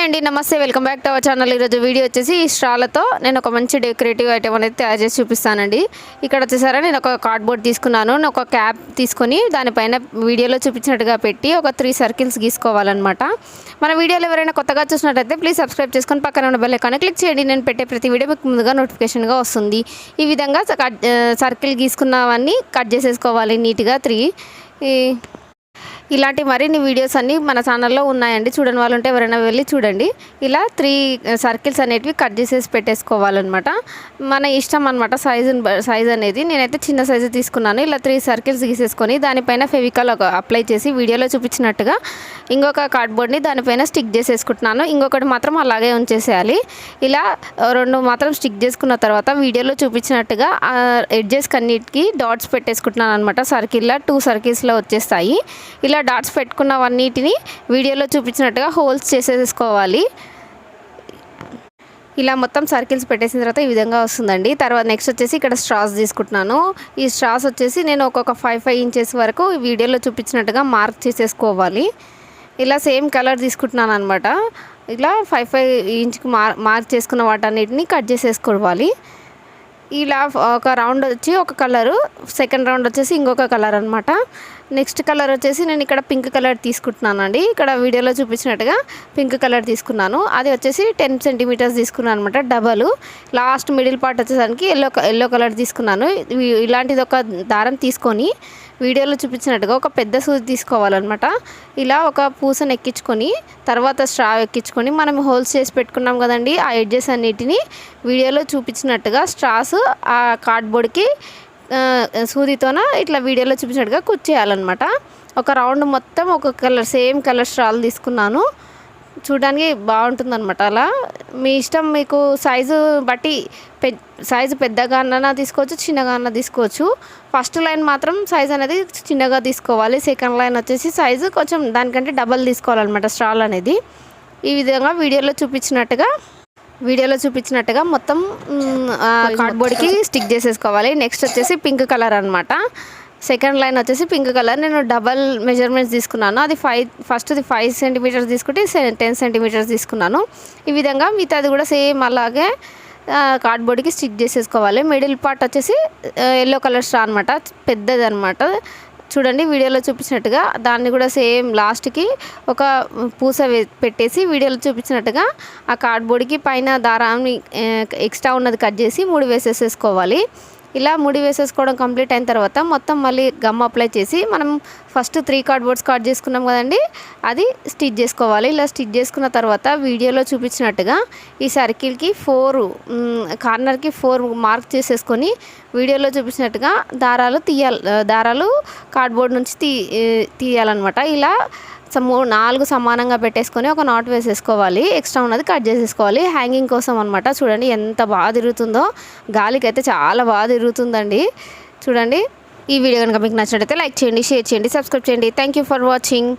అండి, నమస్తే, welcome back to our channel. ఈరోజు వీడియో వచ్చేసి ఈ స్ట్రాలతో నేను ఒక మంచి డెకరేటివ్ ఐటమ్ అనేది తయారు చేసి చూపిస్తానండి. ఇక్కడ వచ్చేసారా నేను ఒక కార్డ్బోర్డ్ తీసుకున్నాను. నేను ఒక క్యాప్ తీసుకొని దానిపైన వీడియోలో చూపించినట్టుగా పెట్టి ఒక 3 సర్కిల్స్ గీసుకోవాలన్నమాట. మన వీడియోలో ఎవరైనా కొత్తగా చూసినట్టయితే ప్లీజ్ సబ్స్క్రైబ్ చేసుకొని పక్కన ఉన్న బెల్ ఐకాన్ క్లిక్ చేయండి. నేను పెట్టే ప్రతి వీడియో మీకు ముందుగా నోటిఫికేషన్గా వస్తుంది. ఈ విధంగా సర్కిల్ గీసుకున్నవన్నీ కట్ చేసేసుకోవాలి నీట్గా 3. ఇలాంటి మరిన్ని వీడియోస్ అన్నీ మన ఛానల్లో ఉన్నాయండి. చూడని వాళ్ళు ఉంటే ఎవరైనా వెళ్ళి చూడండి. ఇలా 3 సర్కిల్స్ అనేటివి కట్ చేసేసి పెట్టేసుకోవాలన్నమాట. మన ఇష్టం అనమాట సైజ్ అనేది. నేనైతే చిన్న సైజు తీసుకున్నాను. ఇలా 3 సర్కిల్స్ గీసేసుకొని దానిపైన ఫెవికాల్ అప్లై చేసి వీడియోలో చూపించినట్టుగా ఇంకొక కార్డ్బోర్డ్ని దానిపైన స్టిక్ చేసేసుకుంటున్నాను. ఇంకొకటి మాత్రం అలాగే ఉంచేసేయాలి. ఇలా 2 మాత్రం స్టిక్ చేసుకున్న తర్వాత వీడియోలో చూపించినట్టుగా ఎడ్జెస్ కన్నిటికి డాట్స్ పెట్టేసుకుంటున్నాను అనమాట. సర్కిల్లో 2 సర్కిల్స్లో వచ్చేస్తాయి. ఇలా డాట్స్ పెట్టుకున్నవన్నిటిని వీడియోలో చూపించినట్టుగా హోల్స్ చేసేసుకోవాలి. ఇలా మొత్తం సర్కిల్స్ పెట్టేసిన తర్వాత ఈ విధంగా వస్తుందండి. తర్వాత నెక్స్ట్ వచ్చేసి ఇక్కడ స్ట్రాస్ తీసుకుంటున్నాను. ఈ స్ట్రాస్ వచ్చేసి నేను ఒక్కొక్క 5 ఇంచెస్ వరకు వీడియోలో చూపించినట్టుగా మార్క్ చేసేసుకోవాలి. ఇలా సేమ్ కలర్ తీసుకుంటున్నాను అనమాట. ఇలా 5 ఇంచ్కి మార్క్ చేసుకున్న వాటన్నిటిని కట్ చేసేసుకోవాలి. ఇలా ఒక రౌండ్ వచ్చి ఒక కలరు, సెకండ్ రౌండ్ వచ్చేసి ఇంకొక కలర్ అనమాట. నెక్స్ట్ కలర్ వచ్చేసి నేను ఇక్కడ పింక్ కలర్ తీసుకుంటున్నానండి. ఇక్కడ వీడియోలో చూపించినట్టుగా పింక్ కలర్ తీసుకున్నాను. అది వచ్చేసి 10 సెంటీమీటర్స్ తీసుకున్నాను అనమాట. డబల్ లాస్ట్ మిడిల్ పార్ట్ వచ్చేసరికి ఎల్లో కలర్ తీసుకున్నాను. ఇలాంటిది ఒక దారం తీసుకొని వీడియోలో చూపించినట్టుగా ఒక పెద్ద సూది తీసుకోవాలన్నమాట. ఇలా ఒక పూసను ఎక్కించుకొని తర్వాత స్ట్రా ఎక్కించుకొని మనం హోల్స్ చేసి పెట్టుకున్నాం కదండి. ఆ ఎడ్జెస్ అన్నిటిని వీడియోలో చూపించినట్టుగా స్ట్రాస్ ఆ కార్డ్బోర్డ్కి సూదితోన ఇట్లా వీడియోలో చూపించినట్టుగా కుచ్చేయాలన్నమాట. ఒక రౌండ్ మొత్తం ఒక కలర్ సేమ్ కలర్ స్ట్రాలు తీసుకున్నాను. చూడడానికి బాగుంటుందన్నమాట. అలా మీ ఇష్టం, మీకు సైజు బట్టి సైజు పెద్దగా అన్నా తీసుకోవచ్చు, చిన్నగా అన్నా తీసుకోవచ్చు. ఫస్ట్ లైన్ మాత్రం సైజ్ అనేది చిన్నగా తీసుకోవాలి. సెకండ్ లైన్ వచ్చేసి సైజు కొంచెం దానికంటే డబల్ తీసుకోవాలన్నమాట స్ట్రాల్ అనేది. ఈ విధంగా వీడియోలో చూపించినట్టుగా మొత్తం కార్డ్బోర్డ్కి స్టిక్ చేసేసుకోవాలి. నెక్స్ట్ వచ్చేసి పింక్ కలర్ అనమాట. సెకండ్ లైన్ వచ్చేసి పింక్ కలర్. నేను డబల్ మెజర్మెంట్స్ తీసుకున్నాను. అది ఫస్ట్ది 5 సెంటీమీటర్స్ తీసుకుంటే 10 సెంటీమీటర్స్ తీసుకున్నాను. ఈ విధంగా మిగతాది కూడా సేమ్ అలాగే కార్డ్బోర్డ్కి స్టిక్ చేసేసుకోవాలి. మిడిల్ పార్ట్ వచ్చేసి ఎల్లో కలర్ స్ట్రా అనమాట, పెద్దది అనమాట. చూడండి వీడియోలో చూపించినట్టుగా దాన్ని కూడా సేమ్ లాస్ట్కి ఒక పూస పెట్టేసి వీడియోలో చూపించినట్టుగా ఆ కార్డ్బోర్డ్కి పైన దారాన్ని ఎక్స్ట్రా ఉన్నది కట్ చేసి 3 వేసేసుకోవాలి. ఇలా 3 వేసేసుకోవడం కంప్లీట్ అయిన తర్వాత మొత్తం మళ్ళీ గమ్ అప్లై చేసి మనం ఫస్ట్ 3 కార్డ్బోర్డ్స్ కట్ చేసుకున్నాం కదండి, అది స్టిచ్ చేసుకోవాలి. ఇలా స్టిచ్ చేసుకున్న తర్వాత వీడియోలో చూపించినట్టుగా ఈ సర్కిల్కి 4 కార్నర్కి 4 మార్క్ చేసేసుకొని వీడియోలో చూపించినట్టుగా దారాలు కార్డ్బోర్డ్ నుంచి తీయాలన్నమాట. ఇలా 4 సమానంగా పెట్టేసుకొని ఒక నాట్ వేసేసుకోవాలి. ఎక్స్ట్రా ఉన్నది కట్ చేసేసుకోవాలి హ్యాంగింగ్ కోసం అనమాట. చూడండి ఎంత బాగా తిరుగుతుందో, గాలికి అయితే చాలా బాగా తిరుగుతుందండి. చూడండి ఈ వీడియో కనుక మీకు నచ్చినట్లయితే లైక్ చేయండి, షేర్ చేయండి, సబ్స్క్రైబ్ చేయండి. Thank you for watching.